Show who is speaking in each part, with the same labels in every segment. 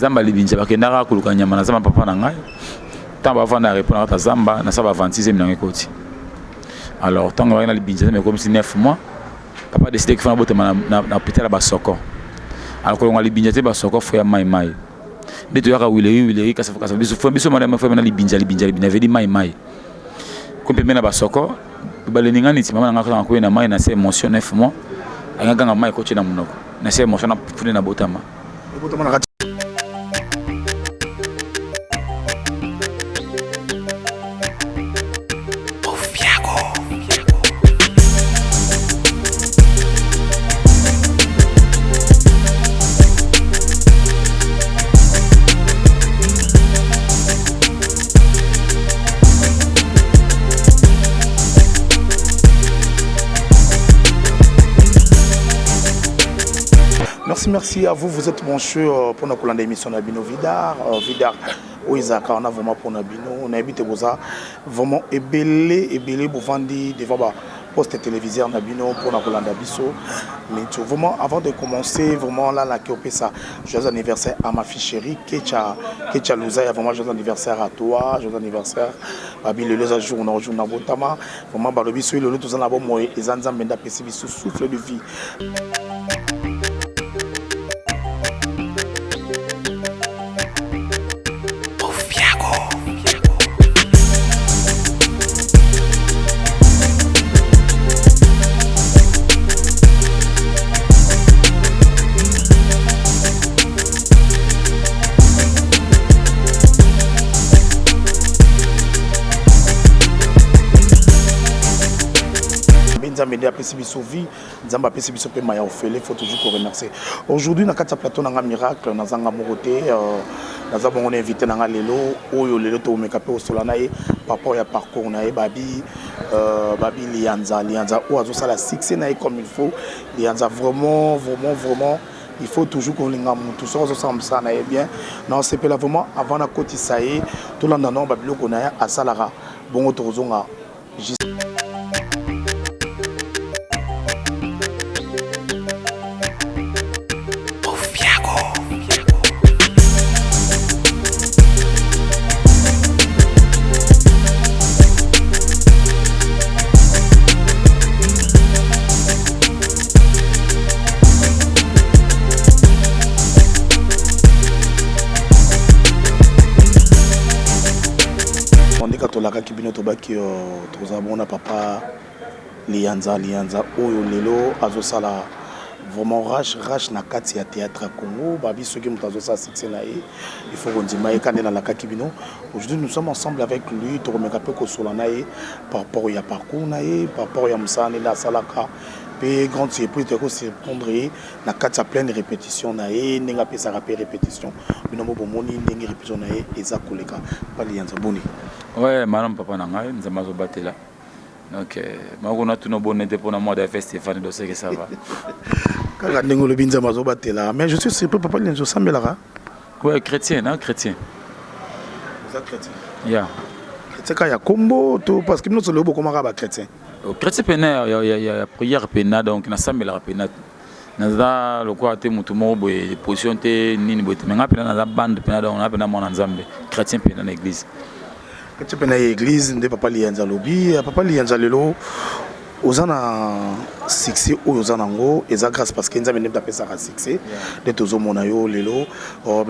Speaker 1: Zamba libinja bakendaka kuluka nyama na zamba papa na ngai. Tant bavanda répondre à Zamba na ça va 26e na ngekoti. Alors tant que na libinja mais comme si 9 mois papa a décidé qu'il faut na hôpital à Basoko. Alors que on libinja te Basoko faut ya mai. De tu yaka wileri kasa biso faut biso madame faut na libinja veut dire mai. Comme na Basoko baleninga niti mama ngaka ko na mai na c'est émotion 9 mois. Anga nga mai ko china munoko. Na c'est émotion na fune na botama. Botama na
Speaker 2: Merci à vous, vous êtes branchés pour notre émission Nabino Vidar. Vidar, où ils ont vraiment pour Nabino. On a habité vraiment ébélé pour vendre devant le poste téléviseur Nabino pour notre Bisso. Mais vraiment, avant de commencer, vraiment là, qui opère ça, joyeux anniversaire à ma fille chérie, Kecha Louza, vraiment joyeux anniversaire à toi, joyeux anniversaire. Babi le les jours on a rejoint Nabotama. Vraiment, Barobiso, le tout en avant, moi, et Zanzam Benda Pessibiso, souffle de vie. Il faut toujours remercier. Aujourd'hui, dans le plateau, on a un miracle, on a un moroté, on a invité dans Lelo, Lelo to mekape au Solanae, papa ya parcours nae Babi Lianza, ou à ça la succès nae comme il faut, Lianza vraiment, il faut toujours qu'on l'ait tout ça, ça nae bien. Non, c'est pas là vraiment avant la côte Isaïe, tout le monde Babilo qu'on a à Salara, bon autorisons. On a papa Lianza oyo lelo azosala vraiment rache na kati ya théâtre Congo babi soki mutazo sa succès na il faut qu'on dise kande na la kakibino. Aujourd'hui nous sommes ensemble avec lui to remeka pe ko solana par rapport ya parcours na par rapport ya musane la salaka pe grande surprise de se prendre na kati ya pleine répétition na ninga pe sa rapper répétition bino mo bomoni ndenge répétition na eza koleka pa Lianza boni.
Speaker 1: Ouais, madame papa nanga nzamba zo batela. Donc on a tout nos bonnetés pour moi de festival de ce que ça va.
Speaker 2: Quand ndenge le binza mazo batela, mais je suis surpris papa Lianza sambelara.
Speaker 1: Ouais, chrétien, non, chrétien.
Speaker 2: Vous êtes chrétien.
Speaker 1: Yeah.
Speaker 2: Chrétien quand il y a combo tout parce que nous sommes le beau comment ba chrétien.
Speaker 1: Chrétien pena il y a prière pena donc na sambelara pena. Naza le quoi te mutu mo boy position te nini boy mais ngapena na bande pena donc on a pena mon nzambe. Chrétien pena na église.
Speaker 2: Tu peux aller à l'église, ne papa Lianza lobby, papa Lianza lelo, ozana succès ou ozana ngo, et ça grâce parce qu'ils ont même tapé ça à succès. De tous au monayo lelo.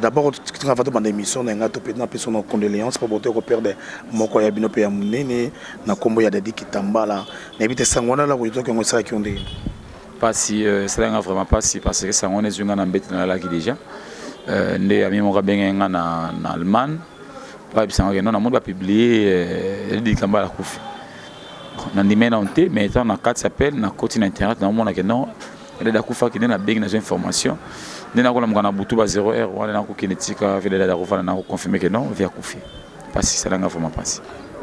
Speaker 2: D'abord, tu as fait une émission, on a topé na personne condoléances pour botter au père de mon koya bino pe amunene, na kombo ya dadi kitambala. N'habite sangwana là où ils ont que moi ça qui ont dit.
Speaker 1: Pas si, c'est là vraiment pas si parce que sangwana est une embête na la qui déjà. Ne ami mon rabin na Allemagne. Pas bien non, on a publié le dicamba la coupe. On a dit mais mais étant dans 4 s'appelle na continent internet dans mon que non, elle a coupa qui n'a bien des informations. Nous avons na butu ba 0R on a ko kinetika vile la refa na ko confirmer que non via couper. Pas si ça là vraiment pas.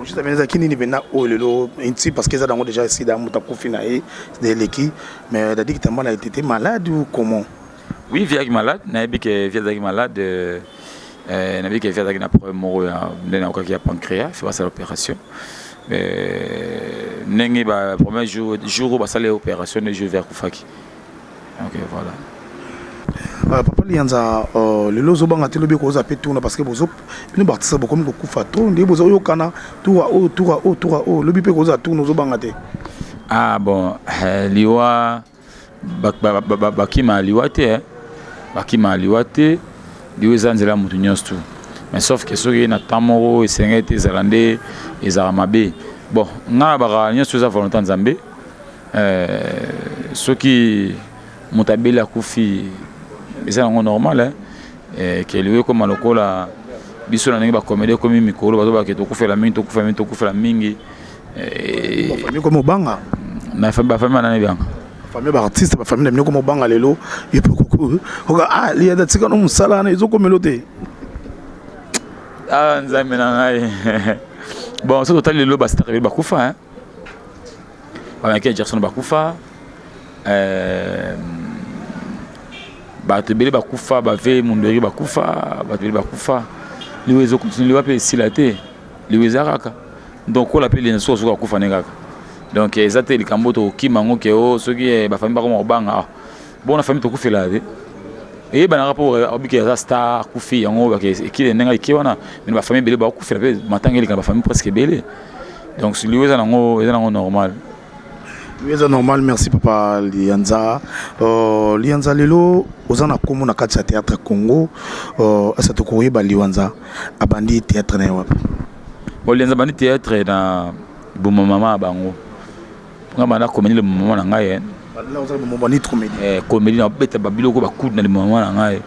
Speaker 2: Juste à kini ni bena o lelo inti parce que ça dans déjà ici dans muta confina et de l'équipe mais il a dit que tellement a été malade ou comment?
Speaker 1: Oui, via malade, na bi que via malade n'a vu qu'il y avait un problème de pancréas, il fait l'opération. Le premier jour où il a l'opération, je vais vers Koufaki. Donc voilà.
Speaker 2: Papa Lianza, le lozo banga te lobi koza pe tourna parce que bozo bino bartisa bokomi kokufa to ndi bozo yokana tour o lobi pe koza tourna zo banga te.
Speaker 1: Ah bon, liwa bakima liwa te, bakima liwa te, liwa ezanzela mutu nyonso. Mais sauf que soki na tamoro esengete ezalande ezalamabe. Bon, nga baka nyonso eza volonté nzambe. Soki mutabeli akufi eza nango normal ke liwe koma lokola biso na ndenge bakomede komi mikolo bato bake tokufela mingi
Speaker 2: famille comme banga
Speaker 1: na famille na bien
Speaker 2: famille ba artiste ba famille na comme banga lelo et pourquoi oka liya da tika no musala na izo komelote
Speaker 1: nzambe na ngai bon so total lelo ba star ba kufa ba Michael Jackson ba kufa bato ebele bakufa bave mundori bakufa bato ebele bakufa liwe ezokontinue liwa mpe esila te liwe eza kaka donc kola mpe lena soki akufa ne kaka donc eza te likambo tokokima yango ke o soki bafami bakoma kobanga bona fami tokufela te eyebanaka mpo obiki aza star akufi yango ekile ndenge eke wana mene bafami ebele bakufela mpe matanga eleka na bafami presque ebele donc liwe eza nango normal.
Speaker 2: Oui, c'est normal, merci Papa Lianza. Lianza Lelo, aux en a comme on a quatre théâtre Congo, à cette courrier Lianza, a bandit théâtre Néwap.
Speaker 1: Lianza bandit théâtre na Boumama Bango. Pour nga comédie le moment na ngai.
Speaker 2: Là vous avez mon bandit comédie.
Speaker 1: Comédie na bête babilo ko ba coup na le moment na ngai.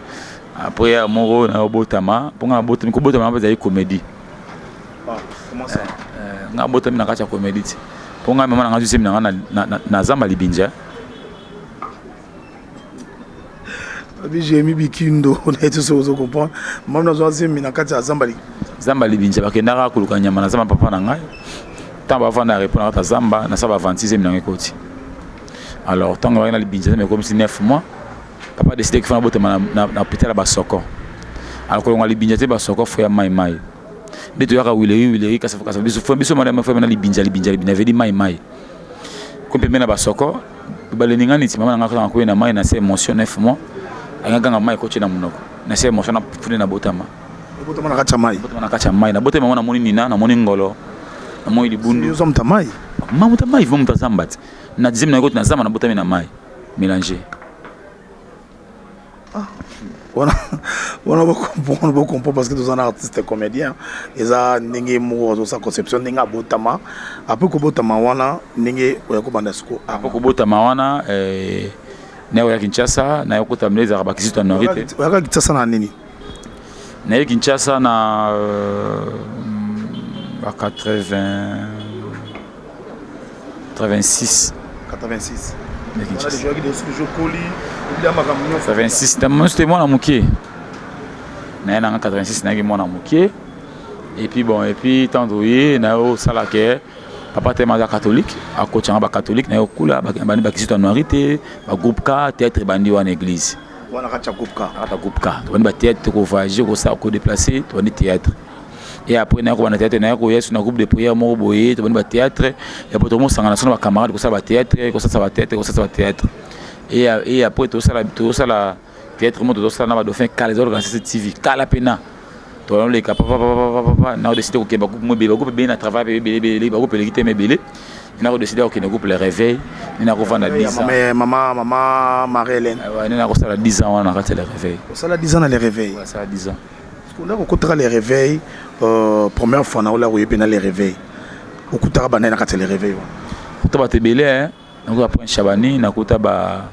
Speaker 1: Après moro na Botama, pour nga Botama ko Botama ba comédie.
Speaker 2: Ah, comment ça?
Speaker 1: Nga Botama na kacha comédie. Pour nga maman nga jusemi na Zamba Libinja.
Speaker 2: J'ai mis bikindo on a tout ça vous comprendre. Maman na jusemi na kati ya
Speaker 1: Zamba Libinja bakendaka kuluka nyama na Zamba papa na ngai. Tamba vanda répondre à Zamba na saba 26e na ngekoti. Alors tant que na Libinja mais comme si 9 mois papa décidé que fana botema na hôpital ba Soko. Alors ko Libinja te ba Soko fo ya mai. De tu as Willeri kasa biso madame fa na libinja vedi mai comme mena ba Soko baleninga niti mama ngaka ko na mai na se émotion 9 mois anga mai ko chena munoko na se émotion na fune na botama na kacha mai na botama na moni nina na moni ngolo na moni libundu
Speaker 2: yo somta mai
Speaker 1: mamu ta mai vum ta zambat na dizim na ko na zama na botama na mai mélanger.
Speaker 2: On comprend parce que tous les artistes comédiens ils ont n'engé mot sa conception n'enga botama après ko botama wana n'engé oya ko bandasko
Speaker 1: après ko botama wana na oya Kinshasa na yoko tamleza ka bakizito na rite
Speaker 2: oya Kinshasa na nini
Speaker 1: na Kinshasa na 86 86 c'était moi na mukie na 86 na moi na mukie et puis bon et puis tandouye na o salake papa te maza catholique a coachanga ba catholique na okula ba bani ba kisito noirité ba groupe ka théâtre bandi wa église
Speaker 2: wana kacha groupe ka
Speaker 1: bani ba théâtre ko voyager ko ça ko déplacer to bani théâtre et après na ko bana théâtre na ko yesu na groupe de prière mo boye to bani ba théâtre et pour tout monde sangana sona ba camarades ko ça ba théâtre ko ça ba théâtre et après tout ça la théâtre mo to ça na ba dauphin kala les organiser TV kala pena to on les papa na décidé ko keba groupe mo be groupe be na travail be groupe le kité me belé na ko décidé ko ne groupe le réveil na ko vendre 10 ans
Speaker 2: maman Marie-Hélène
Speaker 1: ouais na ko ça 10 ans na ka le réveil
Speaker 2: ça 10 ans na le réveil
Speaker 1: ouais ça 10 ans
Speaker 2: on a ko tra les réveils première fois na ola ko yepena les réveils o kutara bana na ka le réveil
Speaker 1: to ba te belé hein na ko après Chabani na ko ta ba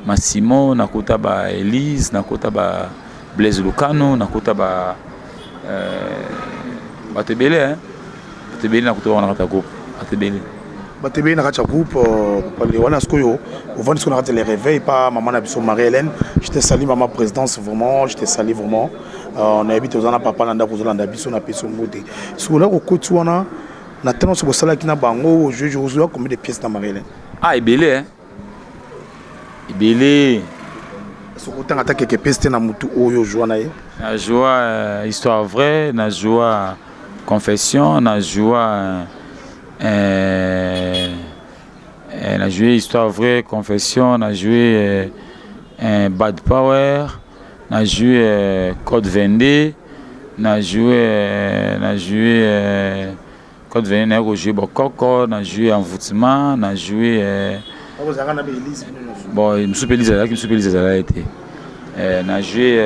Speaker 1: Massimo nakuta ba Elise nakuta ba Blaise Lucano nakuta ba Batebele Batebele nakuta wana kata groupe
Speaker 2: Batebele na kata groupe pale wana skoyo au vent qu'on a raté les réveils pas maman na biso Marie-Hélène je te salue maman présidence vraiment je te salue vraiment on habite aux ana papa nanda kozolanda biso na peso mbote sola ko kotu wana na tellement so sala kina bango je ozoa combien de pièces na Marie-Hélène
Speaker 1: ebele hein ibele
Speaker 2: sokotanga ta quelques pièces na mutu oyo joie na ye
Speaker 1: na joie histoire vraie na joie confession na joie na joué histoire vraie confession na joué Bad Power, na joué Code 22, na joué Code 22, na joué Bokoko, na joué Envoûtement, na joué bon, je me suis Elise là, qui me suis Elise là été. Na joué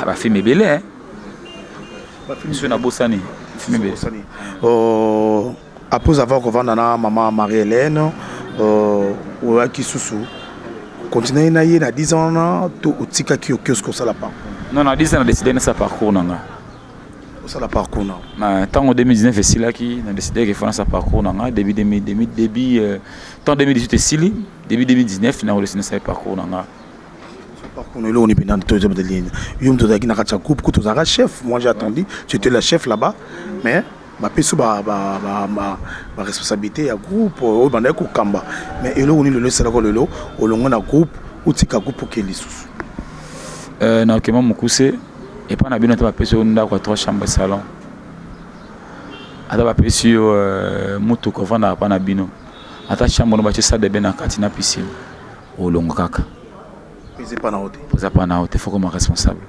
Speaker 1: bah film belé hein. Bah film sur na Bossani, film belé.
Speaker 2: Après avoir revendu na maman Marie-Hélène ou qui sous continuer na y na 10 ans tout tika qui au kiosque ça la part.
Speaker 1: Non, na 10 ans on a décidé de sa parcours nanga.
Speaker 2: Ça la parcours non.
Speaker 1: Mais tant en 2019 c'est là qui a décidé de faire sa parcours nanga début 2018 c'est là début 2019 na décidé sa parcours nanga.
Speaker 2: Parcours là on est bien dans tous les lignes. Yom to daki na kacha coupe que tu as chef. Moi j'ai attendu, tu étais la chef là-bas mais ma responsabilité à groupe au bandé ko kamba mais elo on est le c'est là ko lelo au longo na groupe ou tika groupe ke lisusu
Speaker 1: na kema mukuse et pas na bino ta pesi onda ko 3 chambres salon ata ba pesi mutu ko vanda pa na bino ata chambre no ba ci sade ben na katina piscine au longo kaka
Speaker 2: pesi pas na hote
Speaker 1: faut comme responsable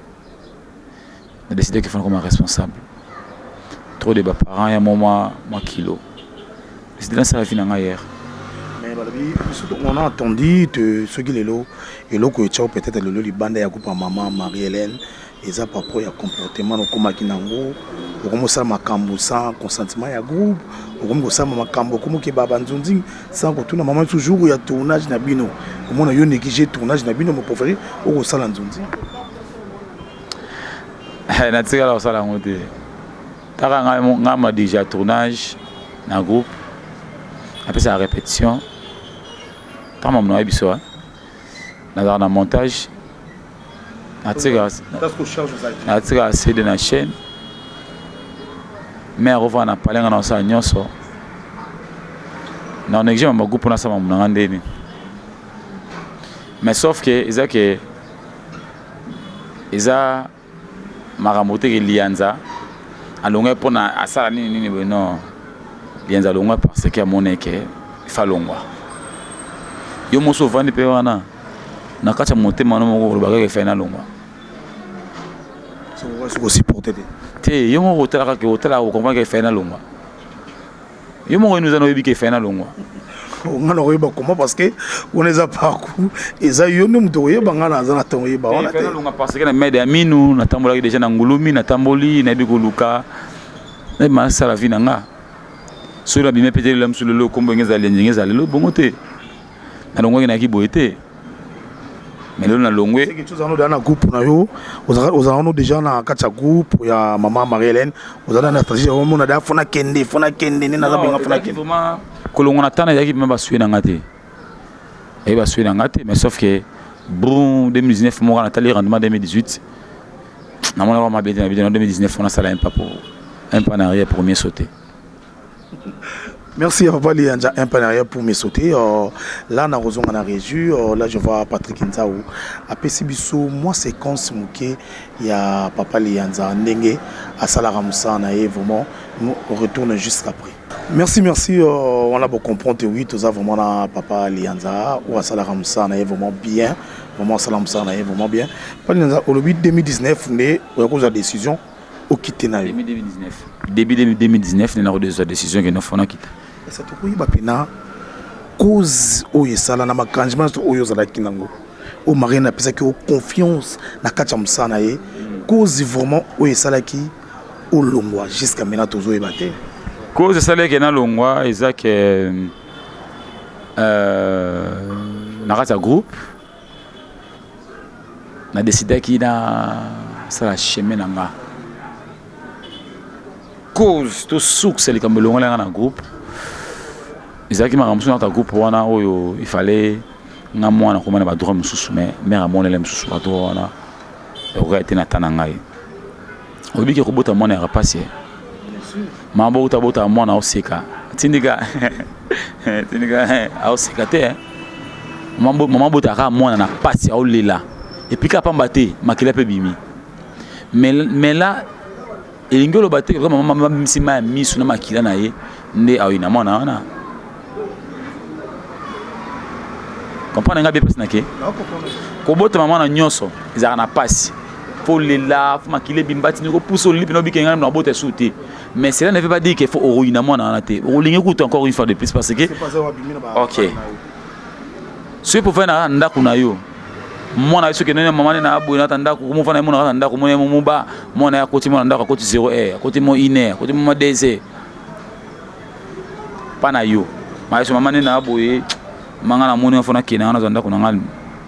Speaker 1: na décider qu'il faut comme responsable trop de parents et un moment kilo c'est dans sa vie hier
Speaker 2: mais on a entendu que ceux qui les lots et l'eau que tu as peut-être le lot du bande à coupe à maman Marie-Hélène et ça par rapport à comportement comme kinango comme ça ma cambo sans consentement ya groupe comme ça ma cambo comme que baba nzunzi sans que tout na maman toujours il y a tournage na bino comme on a eu négligé tournage na bino mon préféré au ça nzunzi
Speaker 1: na tika la ça la ngote taka nga déjà tournage na groupe après ça répétition tant mon nom biso na montage na tika c'est de la chaîne mais revoir na palenga na ça nyonso na néglige ma groupe na ça mon ngandeni mais sauf que isa maramote ke lianza alonga pona asala nini non lianza longa parce que moneke fa longwa yo moso vandi pe wana na kacha motema no mo ba ke fa na longwa
Speaker 2: so ko supporter
Speaker 1: te yo mo hotela ka ke hotela ko komba ke fa na longwa yo mo nous ano yebi ke fa na longwa
Speaker 2: on a l'oreille comment parce que on les a parcours et ça yo nous doye bangana za na tongo yeba on a
Speaker 1: fait longa parce que na mede aminu na tambola déjà na ngulumi na tamboli na bikoluka na ma sala vie nanga so la bime pété l'homme sur le lot comme ngeza ngeza le bongote na longo na ki boité mais là na longwe
Speaker 2: c'est quelque chose dans na groupe na yo aux avons déjà na kacha groupe ya maman Marie-Hélène aux avons na stratégie on a da fona kende ni na za benga fona kende
Speaker 1: kolongo na tana yaki même basué na ngate et basué na ngate mais sauf que bon 2019 moi na tali rendement 2018 na mona ma bien en 2019 on a ça un pas en arrière pour mieux sauter.
Speaker 2: Merci à Papa Lianja un pas en arrière pour mieux sauter là na raison on a régi là je vois Patrick Nzaou après Sibiso moi séquence muké il y a Papa Lianja ndenge à Salara Moussa na vraiment on retourne juste après. Merci, on a beau comprendre, oui, tout ça vraiment na Papa Lianza ou à Salara Moussa na vraiment bien, vraiment Salara Moussa na vraiment bien. Papa Lianza au début 2019 né à cause de la décision au quitter na
Speaker 1: 2019. Début 2019 na des décisions que nous faisons quitter.
Speaker 2: Et ça te koyi ba pena cause o yesala na makanjima o yozala kinango. O marina pesa que confiance na kacha Moussa na ye cause vraiment o yesala ki au longwa jusqu'à maintenant toujours ébatté.
Speaker 1: Cause ça les na longwa eza que na rata groupe na décidé qui na ça la chemin nanga cause tout succès les kambolonga na groupe eza qui m'a ramené dans ta groupe wana oyo il fallait nga mwana ko mana ba droit mususu mais mère amone le mususu ba droit wana o été na tanangai obi ke ko bota mwana ya passer mambo utabota mwana oseka tindika oseka te mambo botaka mwana na pasi ya olela et puis kapamba te makila pe bimi mais là elingolo baté comme maman msima misu na makila na ye nde awina mwana wana comprendre nga bien passe nake ko bota mama na nyonso ezaka na passe faut les là faut makile bimbati niko pousse au lipi no bikenga na bota souté mais cela ne veut pas dire qu'il faut ruiner mon anaté o linge coûte encore une fois de plus parce que OK ce pour faire na ndako na yo mwana biso ke nene mama na abo na ndako ko mo fana mo na ndako mo mo ba mwana ya koti mo na ndako koti 0 koti mo ine koti mo DC pana yo mais so mama na abo e manga na moni fana kina na ndako na ngal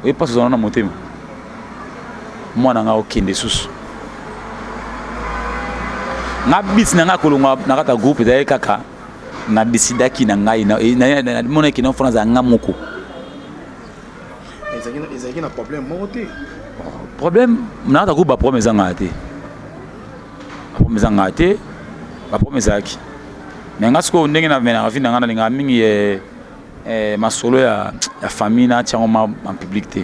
Speaker 1: e passe na motema mwana nga okende susu nga bis na nga kolonga na kata groupe da kaka na décida ki na ngai na mona ki na fana za nga moko
Speaker 2: ezaki na problème moko te
Speaker 1: problème na kata groupe ba problème zanga te ba problème zaki mais nga siko ndenge na mena rafi na nga na linga mingi masolo ya famille na tiango ma en public te.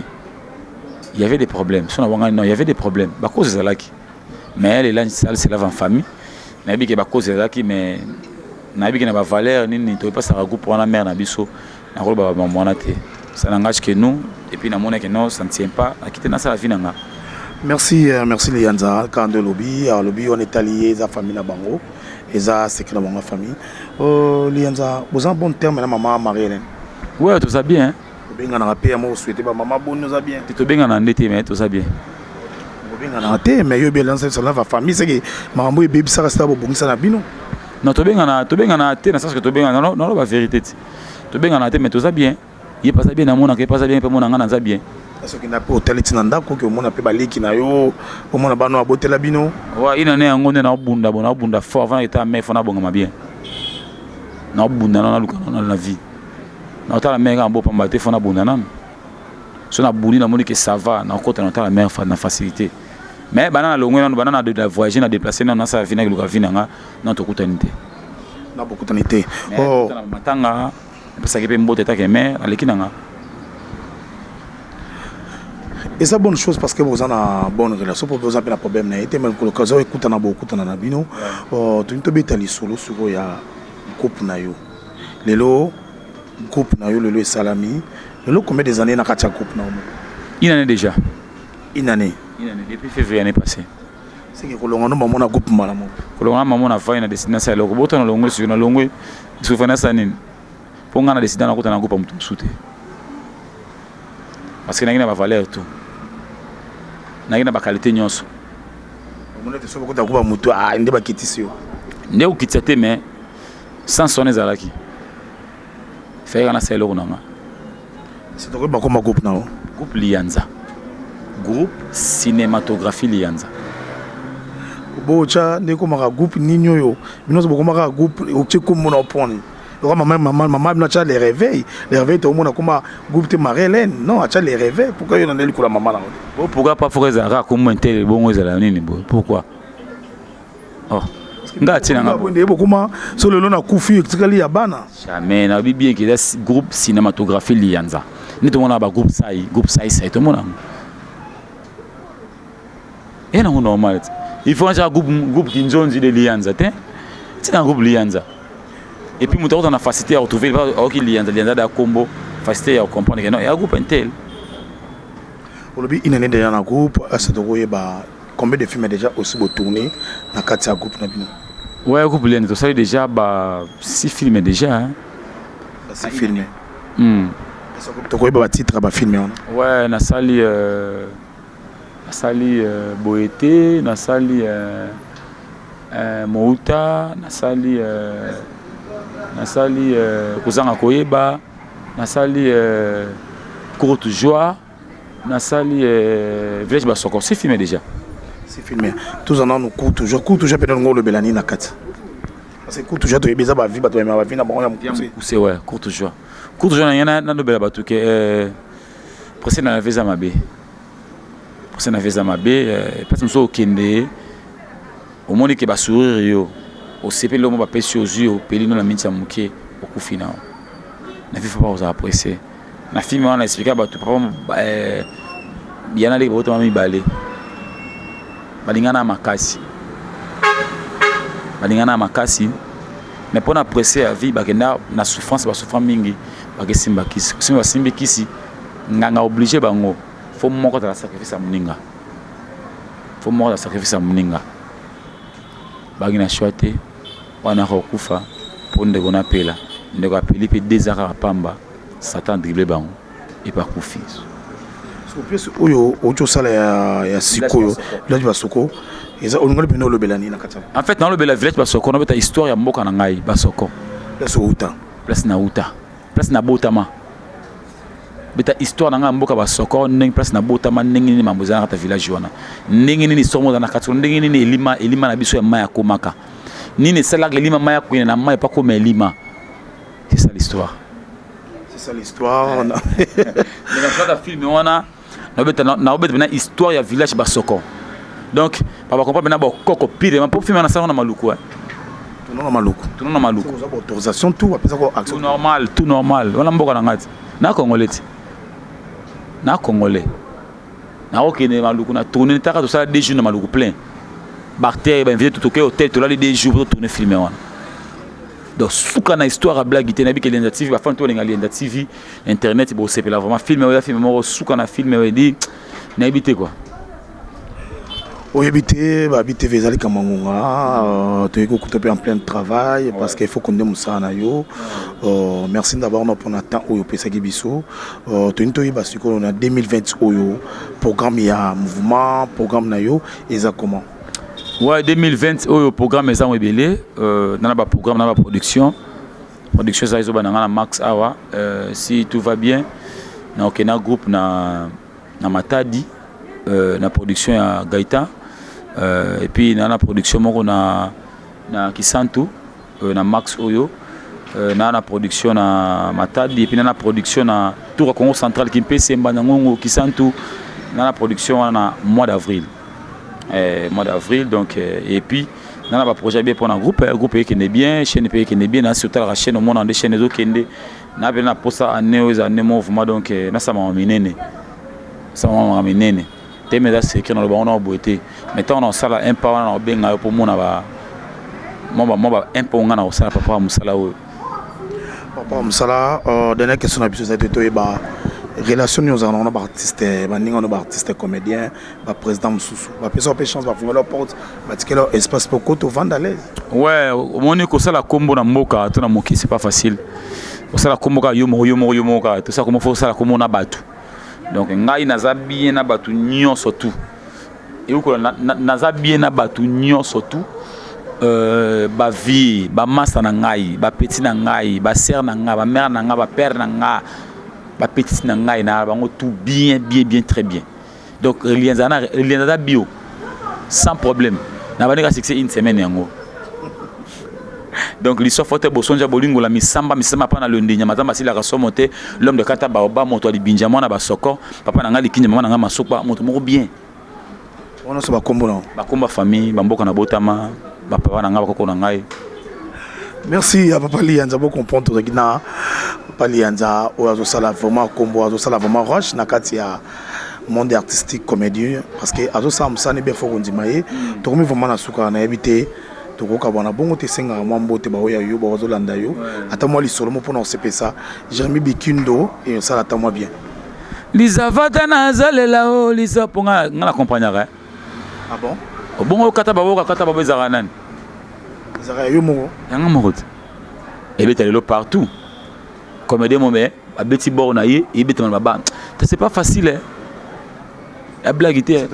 Speaker 1: Il y avait des problèmes. Non, il y avait des problèmes. Bah cause de qui. Mais elle est là, c'est là en famille. Mais il y a cause de qui, mais il y a valeur, ni tu pas ça regroupe pour la mère na biso. Na rôle ba monate. Ça n'engage que nous et puis na monnaie que non, ça ne tient pas. À quitter na ça la vie nanga.
Speaker 2: Merci Lianza quand de lobby on est alliés za famille na bango et ça c'est que la famille. Lianza, vous en bon terme na maman Marie-Hélène.
Speaker 1: Ouais, tout ça bien.
Speaker 2: Benga na rapé mo souhaiter ba maman bonne nous a bien.
Speaker 1: Tu te benga na ndete mais tout ça bien.
Speaker 2: Benga na té mais yo bien lancer sur la famille c'est que maman boy baby ça reste bo bongisa na bino.
Speaker 1: Non to benga na té na sens que to benga non la vérité. To benga na té mais tout ça bien. Il pas ça bien na mona que pas ça bien pe mona ngana za bien.
Speaker 2: Parce que na pe hôtel tinanda ko que mona pe baliki na yo o mona ba no abotela bino.
Speaker 1: Ouais, ina ne ngonde na bunda fort avant eta mais fona bonga ma bien. Na bunda na luka na la vie. Na la mère en beau pour m'abattre fona bonana. So na bouli na moni que ça va na côté na la mère na facilité. Mais banana longue na banana de voyager na déplacer na ça vina que luka vina nga na to kutanité.
Speaker 2: Na beaucoup kutanité.
Speaker 1: Oh matanga parce que pe mbote ta que mère aleki na nga.
Speaker 2: Et ça bonne chose parce que vous en a bonne relation pour vous appeler un problème na été même que le cas écoute na beaucoup na bino. Tu ne te betali solo sur ya coupe na yo. Lelo groupe na yo lelo salami lelo combien des années na katia groupe na
Speaker 1: une année déjà
Speaker 2: une année
Speaker 1: depuis février l'année passée
Speaker 2: c'est que kolonga no maman na groupe malamo
Speaker 1: kolonga maman na fa ina destination loko boto na longo sur na longo sufana sanini ponga na destination na kota na groupe mutu sute parce que na ba valeur tout na ba qualité nyonso
Speaker 2: on est sur kota groupe mutu ah inde ba kitisio
Speaker 1: nde ukitsate mais sans sonner zalaki faire na selo kunanga
Speaker 2: c'est donc ba koma groupe na
Speaker 1: groupe Lianza groupe cinématographie Lianza
Speaker 2: bocha ndeko maka groupe ninyo yo binozo bokoma groupe okiko mona poni donc maman na cha les réveils to mona koma groupe te Marie-Hélène non acha les réveils pourquoi yo na ndeli kula maman na
Speaker 1: bon pourquoi pas faut ezara comme tel bongo ezala nini pourquoi oh ngati na ngabo
Speaker 2: ndebo kuma so lelo na kufi tikali ya bana
Speaker 1: jamais na bien que das groupe cinématographie Lianza ni to mona ba groupe sai to mona et non normal il faut un groupe kinzonzi de Lianza c'est un groupe Lianza et puis muto on a facilité à retrouver OK Lianza da combo facilité à comprendre que non il y a un groupe intel
Speaker 2: olobi inane de na groupe asato yeba combien de films déjà aussi beau tourné dans quatre groupe na bino
Speaker 1: ouais groupe Lianza to ça déjà 6 films déjà hein
Speaker 2: 6 films ça groupe to yeba titre ba filmer
Speaker 1: ouais na sali Boété, na sali Mouta, na sali Kozanga Koyeba, na sali Courte Joie, na sali Village Basoko. C'est filmé déjà.
Speaker 2: C'est filmé. Tous en ont Courte Joie peut-être le Belani na 4. Parce que Courte Joie to yebeza ba vie ba to ma vie na bango ya mukuse.
Speaker 1: C'est ouais, Courte Joie. Courte Joie na no bela batu ke procès na visa mabe. C'est na visa mabe parce que nous okende au monde que ba sourire yo au CP lo mo ba pesi aux yeux au pelino na mintia muke okufina na vifa pas apprécier na film on a expliqué ba tout papa bien aller boto mami balé balingana makasi mais pour apprécier la vie ba kenda na souffrance mingi ba kesimba kisi simba kisi nganga obligé bango faut moko ta sacrifice muninga faut moko ta sacrifice muninga bagina choité wana ko kufa ponde gona pela ndeko apeli pe 2 heures pamba Satan dribble bango et pas kufi
Speaker 2: so pièce oyo ocho sala ya sikoyo village basoko eza onngoli bino lo belani na kata
Speaker 1: en fait dans le bela village basoko on a histoire ya mboka na ngai basoko
Speaker 2: place uta
Speaker 1: place na botama beta histoire na mboka basoko ndenge place na botama ndenge ni mambo za na village wana ndenge ni somo na kata ndenge ni elima na biso ya maya komaka nini sala elima maya kwina na maya pa koma elima c'est ça l'histoire mais dans le film wana na obeta na histoire ya village basoko donc papa comprendre na ba koko pire ma pour film na sala na maluku tout na maluku
Speaker 2: autorisation tout apesa ko action
Speaker 1: tout normal wana mboka na ngati na congolais na okene maluku na tourner taka to sala 2 jours na maluku plein bactéries ba invité tout au hôtel to la 2 jours pour tourner filmer wana donc souka na histoire à blague ité na bi que l'Inda TV ba fan to linga l'Inda TV internet bo sepela vraiment film mo souka na film we di na habité quoi
Speaker 2: habité ba habité vezali kamangunga to eko kutope en plein travail parce qu'il faut qu'on ait musana yo merci d'abord no pour temps oyo pesa gibiso to nto yiba siko na 2020 oyo programme ya mouvement programme na yo eza comment
Speaker 1: ouais 2020 oyo programme eza webele na ba programme na ba production ça izo ba na max awa si tout va bien na okena groupe na Matadi na production ya Gaita et puis na production moko na Kisantu na Max Oyo na production na Matadi et puis na production na Tour Congo Central Kimpese Mbanangongo Kisantu na production na mois d'avril donc et puis na ba projet bien pour un groupe qui est bien chaîne qui est bien na surtout la chaîne au monde des chaînes qui est na bien na posa année mouvement donc na ça m'a minene teme da secret na ba on a boité maintenant on sala un pas on benga pour mona ba moi un peu on a sala papa musala o
Speaker 2: papa musala dernière question na biso ça to ba relation nous on a artiste ba ninga no artiste comédien ba président mususu ba personne peut chance ba ouvrir leur porte ba tirer leur espace pour que to vendre à l'aise
Speaker 1: ouais moni ko sala kombo na mboka to na moki c'est pas facile ko sala kombo ka yomo ka tout ça comment faut sala kombo na batu donc ngai naza bien na batu nyonso tout et uko naza bien na batu nyonso tout ba vie ba masa na ngai ba petit na ngai ba sœur na ngai ba mère na ngai ba père na ngai ba petit na ngai na bango tout bien très bien donc lienzana bio sans problème na ba nika succès une semaine yango donc l'histoire forte bosonja bolingo la misamba pa na lundi nyamata masila ka somonte l'homme de kata baoba moto ali binjama na basoko papa na ngali kinja mama na nga masokwa moto moko bien
Speaker 2: on so ba kombo na
Speaker 1: ba komba famille ba mboka na botama ba papa na nga bakoko na ngai
Speaker 2: merci à papa Lianza bo comprendre to gina papa Lianza o azo sala vraiment kombo azo sala vraiment roche na kati ya monde artistique comédien parce que azo sa musane be fo kondimaye to komi vraiment na suka na habité tokoka bana bongo te senga mambo te baoya yo bazo landa yo ata moi lisolo mo pona osepesa Jérémy Bikindo et ça ata moi bien
Speaker 1: Lizavata na zalela o lisa ponga ngala comprendre
Speaker 2: ah bon
Speaker 1: bongo kata babo ezaka nani
Speaker 2: ezaka yo moko
Speaker 1: yanga moko et beta lelo partout comédien momé abeti bor na ye et beta baba c'est pas facile la blague était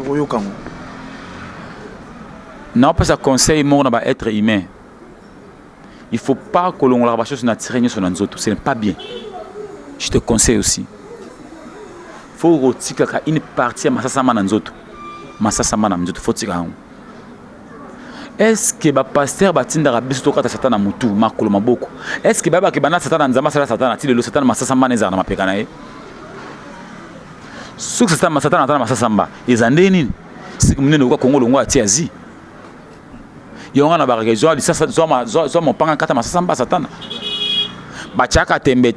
Speaker 1: non pas ça conseil mon na ba être humain il faut pas que l'on la chose naturelle sur nous autres ce n'est pas bien je te conseille aussi faut retirer une partie masasama na nzoto faut tirer est-ce que ba pasteur batinda ka biso to kata satana mutu makolo maboko est-ce que baba ke bana satana nzama sala satana ti le satana masasama neza na mapeka na ye suk satana masasamba ezande nini siku mnene kwa Kongo longo ati azi yonga na bareke zo zo mon panga kata masasamba satana bachaka tembe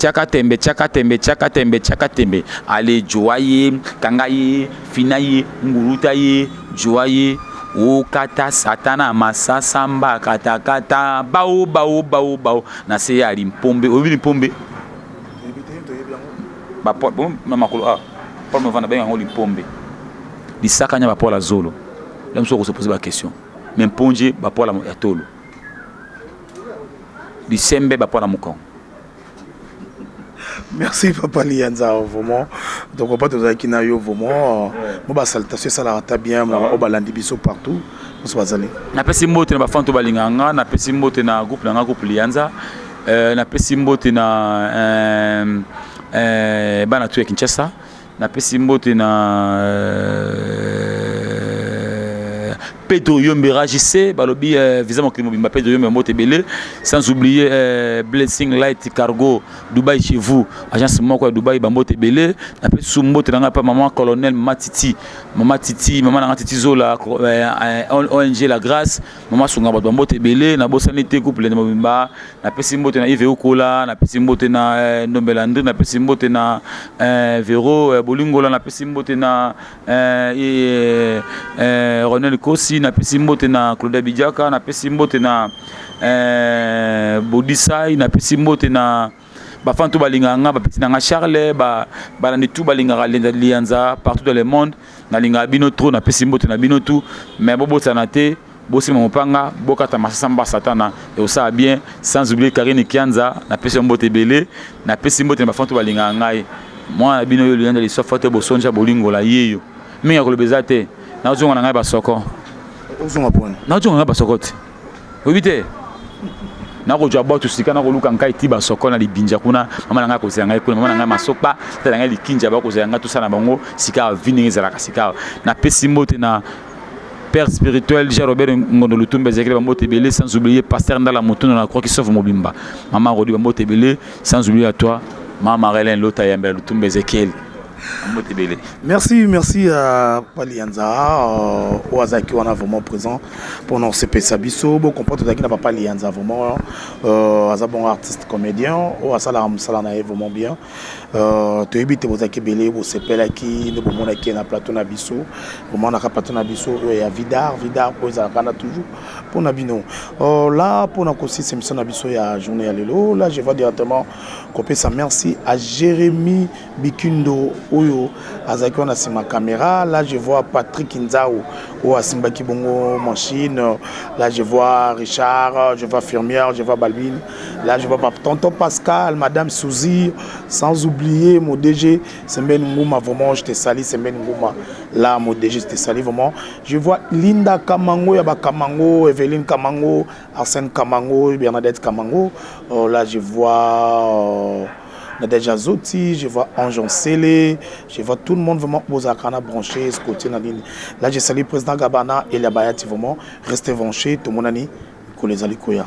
Speaker 1: ale joaye kangaye finaye ngurutaye joaye o kata satana masasamba kata bao na se ya limpombe obi limpombe ba Paul bon makolo ah Paul me vana ben ngoli pombe di sakanya ba Paul azolo là on se poser la question mais ponje ba Paul ya tolo di sembe ba Paul mukon.
Speaker 2: Merci Papa Lianza vraiment donc papa to zaki na yo vraiment mo ba salutation ça la ta bien o balandi biso partout on se bazali
Speaker 1: na pesi mbote na ba fanto balinganga na pesi mbote na groupe Lianza na pesi mbote na bana tu ya Kinshasa na pesi mbote na Pedro Yombe Ragissé, balobi visa mon climat Pedro Yombe Mote Belé, sans oublier Blessing Light Cargo Dubaï chez vous, agence Moko Dubaï Bambote Belé, après sous Mote n'a pas maman colonel Matiti, maman Titi Zola ONG La Grâce, maman Sunga Bambote Belé, na bosanité couple de Mobimba, na pesi Mote na Yves Okola, na pesi Mote na Nombelandri, na pesi Mote na Vero Bolingola, na pesi Mote na Ronel Kossi na pesi mbote na Claude Bidjaka na pesi mbote na Bodisai na pesi mbote na ba fanto balinganga ba petit na Charles ba na tout balinganga Lianza partout dans le monde na linga bino trop na pesi mbote na bino tout mais bobo sanate bosi mopanga bokata masamba satana et ça bien sans oublier Karine Kianza na pesi mbote belé na pesi mbote na ba fanto balinganga moi bino yo Lianza li sofote bosonja bolingola yeyo minga ko lebezate na ozonga ngai ba soko
Speaker 2: ozonga pone
Speaker 1: na ozonga ngai ba sokoti obite na ko jwa botu sika na ko luka ngai tiba soko na libinja kuna mama nanga ko senga kuna mama nanga masokpa tala ngai likinja ba ko senga tout ça na bango sika vini ezala kasika na pesi mbote na père spirituel Jean Robert Ngondo Lutumbe Zekele Bambote Belé sans oublier pasteur Ndala Motono na croix qui sauve Mobimba maman Rodi Bambote Belé sans oublier à toi maman Marlène Lota Yamba Lutumbe Zekele.
Speaker 2: Merci à Palianza, Oazaki, on a vraiment présent pour nous CP Sabiso, bon comprendre que Papa Lianza vraiment, un bon artiste comédien, ou à Salam Salanae vraiment bien. Tu évites vos akibélé, vos CP là qui, le moment qui est na plateau Nabiso, vraiment on a plateau Nabiso, il y a Vidar, pour les Arcana toujours pour Nabino. Là pour nous aussi c'est mission Nabiso il y a journée à l'élo, là je vois directement copier ça. Merci à Jérémy Bikundo. Oyo azaki na sima caméra, là je vois Patrick Nzao ou Asimba Kibongo machine, là je vois Richard, je vois Firmière, je vois Balbine, là je vois tonton Pascal, madame Souzy, sans oublier mon DG Semben Ngouma, vraiment je te salue Semben Ngouma, là mon DG je te salue vraiment. Je vois Linda Kamango, Yaba Kamango, Evelyne Kamango, Arsène Kamango, Bernadette Kamango, là je vois Nadège Zoti, je vois Ange Célé, je vois tout le monde vraiment aux Akana branché, ce côté Nadine. Là, je salue le président Gabana et la Bayati vraiment, restez branchés, tout le monde a dit, Koulezali Koya.